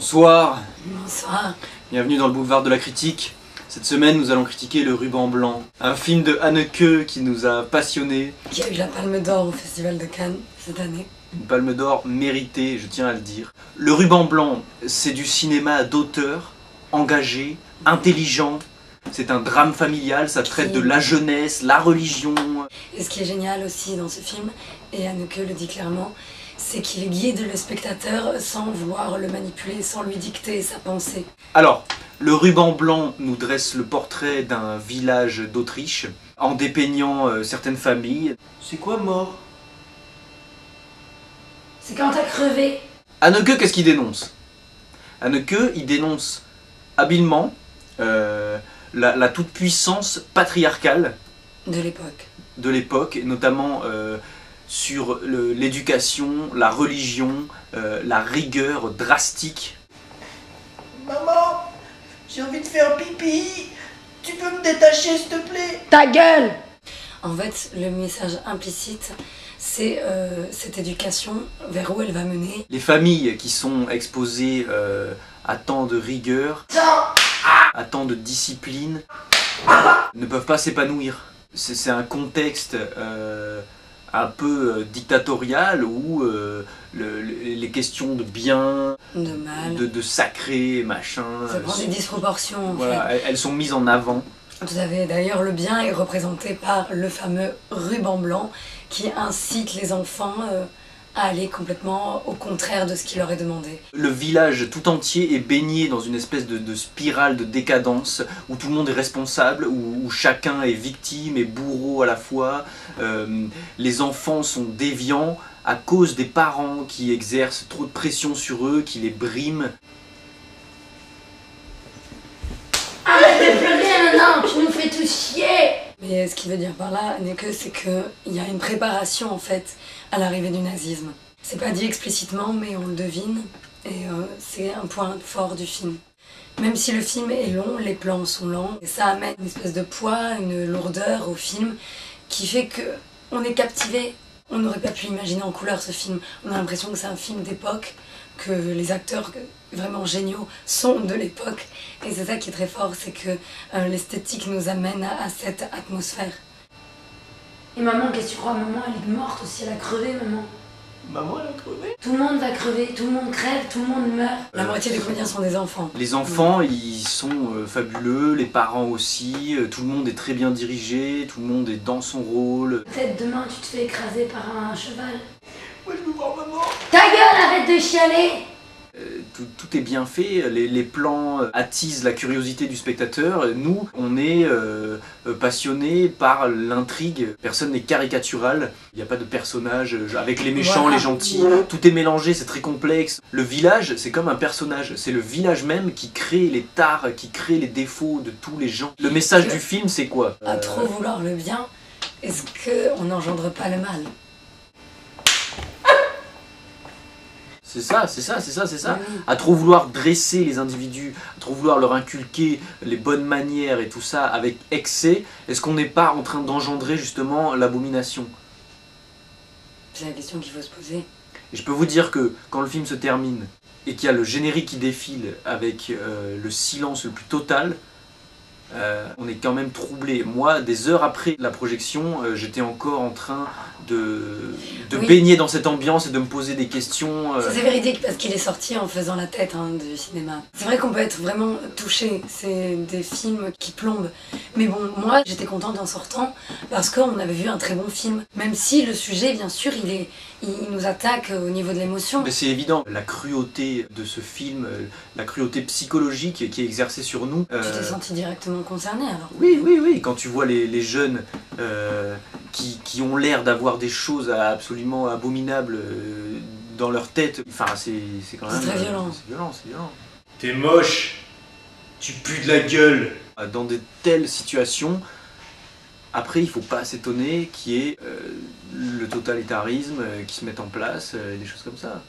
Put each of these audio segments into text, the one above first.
Bonsoir. Bonsoir. Bienvenue dans le boulevard de la critique. Cette semaine, nous allons critiquer Le Ruban Blanc, un film de Haneke qui nous a passionnés. Qui a eu la Palme d'Or au Festival de Cannes cette année. Une palme d'or méritée, je tiens à le dire. Le Ruban Blanc, c'est du cinéma d'auteur, engagé, intelligent. C'est un drame familial, ça traite de la jeunesse, la religion. Et ce qui est génial aussi dans ce film, et Haneke le dit clairement, c'est qu'il guide le spectateur sans vouloir le manipuler, sans lui dicter sa pensée. Alors, Le Ruban Blanc nous dresse le portrait d'un village d'Autriche, en dépeignant certaines familles. C'est quoi mort? C'est quand t'as crevé. Haneke, qu'est-ce qu'il dénonce? Haneke, il dénonce habilement la toute-puissance patriarcale De l'époque. et notamment sur l'éducation, la religion, la rigueur drastique. Maman, j'ai envie de faire pipi. Tu peux me détacher, s'il te plaît? Ta gueule! En fait, le message implicite, c'est cette éducation, vers où elle va mener. Les familles qui sont exposées à tant de rigueur, à tant de discipline, ne peuvent pas s'épanouir. C'est un contexte un peu dictatorial où les questions de bien, De mal. de sacré, machin, Ça prend des disproportions, en voilà, fait. elles sont mises en avant. Tout à fait. D'ailleurs, le bien est représenté par le fameux ruban blanc qui incite les enfants à aller complètement au contraire de ce qui leur est demandé. Le village tout entier est baigné dans une espèce de spirale de décadence où tout le monde est responsable, où chacun est victime et bourreau à la fois. Les enfants sont déviants à cause des parents qui exercent trop de pression sur eux, qui les briment. Arrête de pleurer maintenant, tu nous fais tous chier! Mais ce qu'il veut dire par là, Haneke, c'est qu'il y a une préparation en fait à l'arrivée du nazisme. C'est pas dit explicitement, mais on le devine, et c'est un point fort du film. Même si le film est long, les plans sont lents, et ça amène une espèce de poids, une lourdeur au film, qui fait que on est captivé. On n'aurait pas pu imaginer en couleur ce film. On a l'impression que c'est un film d'époque, que les acteurs vraiment géniaux sont de l'époque. Et c'est ça qui est très fort, c'est que l'esthétique nous amène à cette atmosphère. Et maman, qu'est-ce que tu crois? Maman, elle est morte aussi, elle a crevé, maman. Maman, elle a crevé. Tout le monde va crever, tout le monde crève, tout le monde meurt. La moitié des comédiens sont des enfants. Les enfants, ils sont fabuleux, les parents aussi, tout le monde est très bien dirigé, tout le monde est dans son rôle. Peut-être demain, tu te fais écraser par un cheval. Moi, je veux voir maman. Ta gueule, arrête de chialer! Tout est bien fait, les plans attisent la curiosité du spectateur. Nous, on est passionnés par l'intrigue. Personne n'est caricatural. Il n'y a pas de personnage avec les méchants, Voilà. les gentils. Tout est mélangé, c'est très complexe. Le village, c'est comme un personnage. C'est le village même qui crée les tares, qui crée les défauts de tous les gens. Le message du film, c'est quoi? À trop vouloir le bien, est-ce qu'on n'engendre pas le mal? C'est ça, c'est ça, c'est ça, c'est ça. Oui. À trop vouloir dresser les individus, à trop vouloir leur inculquer les bonnes manières et tout ça avec excès, est-ce qu'on n'est pas en train d'engendrer justement l'abomination? C'est la question qu'il faut se poser. Et je peux vous dire que quand le film se termine et qu'il y a le générique qui défile avec le silence le plus total, on est quand même troublé. Moi, des heures après la projection, j'étais encore en train de Oui. baigner dans cette ambiance et de me poser des questions. Ça, c'est véridique parce qu'il est sorti en faisant la tête du cinéma. C'est vrai qu'on peut être vraiment touché, c'est des films qui plombent. Mais bon, moi j'étais contente en sortant parce qu'on avait vu un très bon film. Même si le sujet, bien sûr, il nous attaque au niveau de l'émotion. Mais c'est évident, la cruauté de ce film, la cruauté psychologique qui est exercée sur nous. Tu t'es senti directement concerné alors? Oui, oui, oui, quand tu vois les jeunes qui ont l'air d'avoir des choses absolument abominables dans leur tête, enfin c'est quand même... C'est très violent. C'est violent, c'est violent. T'es moche, tu pues de la gueule. Dans de telles situations, après il faut pas s'étonner qu'il y ait le totalitarisme qui se mette en place, des choses comme ça.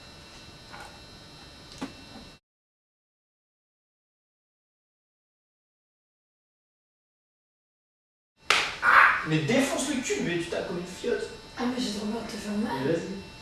Mais défonce le cul, mais tu tapes comme une fiotte. Ah mais j'ai trop peur de te faire mal. Vas-y.